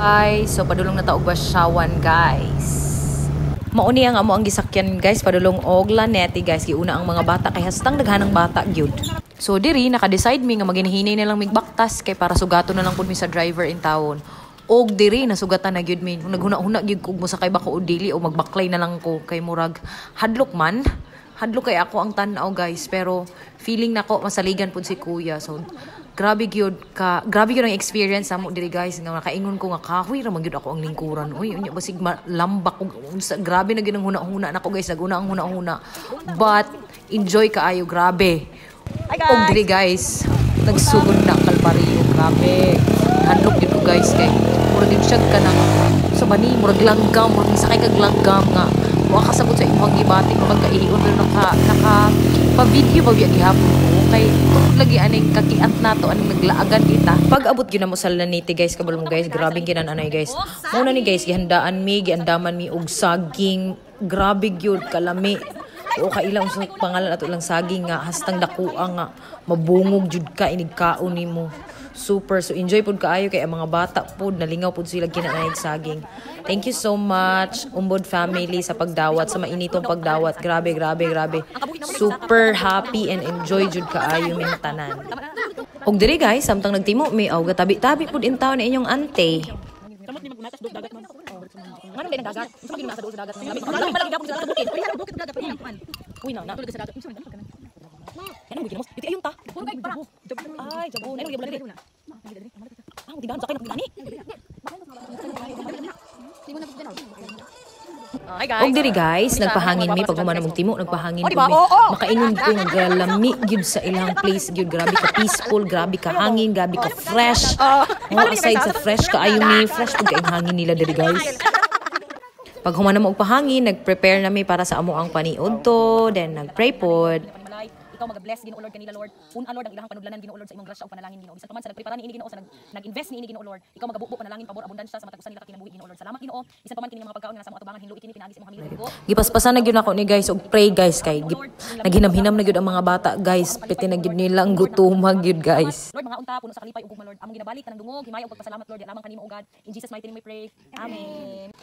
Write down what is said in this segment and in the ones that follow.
Guys, so padulong na taog Basyawan guys. Mauni ang amo ang gisakyan guys, padulong og Lanete guys. Giuna ang mga bata kay hastang daghanang bata gyud. So diri naka-decide mi nga maginhinay na lang migbaktas kay para sugato na lang pud mi sa driver in town. Og diri nasugatan na gyud mi. Naghuna-huna gyud kog mo sakay ba ko o dili o magbaklay na lang ko kay murag hadlok man. Hadlok kay ako ang tan-aw guys, pero feeling nako masaligan pud si kuya. So grabe gyud ang experience amo diri guys nga nakaingon ko nga kahoy ra man gyud ako ang lingkuran. Uy unya basig lambak og grabe na gyud ang huna-huna nako guys, naguna ang huna-huna. But enjoy kaayo, grabe. Og diri guys nagsugod na Kalbaryo, grabe. Handok gyud ko guys kay murag gyud siya kanang sa bani murag langgam, murag sakay kag langgam nga wa kasabot sa imong gibati mo magkaiyon pero naka pa video ba biya gihapon ko kay lagi aning kakiant nato aning naglaagan kita pag abot gyud na mo sa Lanete guys kabalo mo guys, grabing kinananay guys. Muna ni guys gihandaan mi giandaman mi og saging, grabe gyud kalami. O kailang sa pangalan ato lang saging nga hastang dakuha nga mabungog jud ka inig kaon nimo. Super, so enjoy pud kaayo kay ang mga bata pud nalingaw pud sila kinanaig saging. Thank you so much Umbod family sa pagdawat, sa mainitong pagdawat. Grabe. Super happy and enjoy jud kaayo ming tanan. Og diri guys samtang nagtimo mi og tabi-tabi pud in town ni inyong ante. Samot ni magbunatas dog dagat man. Ngano din ang dagat? Unsa magin nasa duol sa dagat? Malagi malagi gapon sa bukid. Bukid dagat pa. Uy na tulog sa dagat. Unsa man kana? Ano mo ginamos? Iti ayun ta. Puro kay jabo. Ay, jabo. Ano gyud diri? Ah, di ba sakay na gani? Hi guys. Og diri guys, nagpahangin mi pag humana mong timo, nagpahangin mi. Makaingon ko nga galami gyud sa ilang place gyud, grabe ka peaceful, grabe ka hangin, grabe ka fresh. Aside sa fresh ka ayo mi, fresh pud kay hangin nila diri guys. Pag humana mo og pahangin, nagprepare na mi para sa amo ang paniud to, then nagpray pod. Ikaw mag-bless Ginoo Lord kanila Lord. Una Lord ang ilahang panudlanan Ginoo Lord sa imong grasya ug panalangin Ginoo. Bisan pa man sa nagprepara ni ini Ginoo sa nag-invest ni ini Ginoo Lord. Ikaw magabubo panalangin pabor abundansya sa matag usan nila kinabuhi Ginoo Lord. Salamat Ginoo. Bisan pa man kini mga pagkaon nga sa mga atubangan hinlo ikini pinagi sa imong hamilya Ginoo. Gipaspasan na gyud ako ni guys og pray guys kay naghinam-hinam na gyud ang mga bata guys. Piti na gyud nila ang gutumag gyud guys. Lord mga unta puno sa kalipay ug gugma Lord. Among ginabalik kanang dungog himaya ug pagpasalamat Lord lamang kanimo o God. In Jesus mighty name we pray. Amen.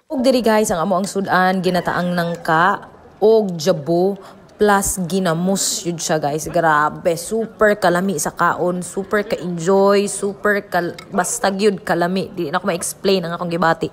Og diri guys ang amo ang sudan ginataang nangka og jabo plus ginamos yun siya guys. Grabe, super kalami sa kaon, super ka-enjoy, super basta yun kalami. Di na ako ma-explain ang akong gibati.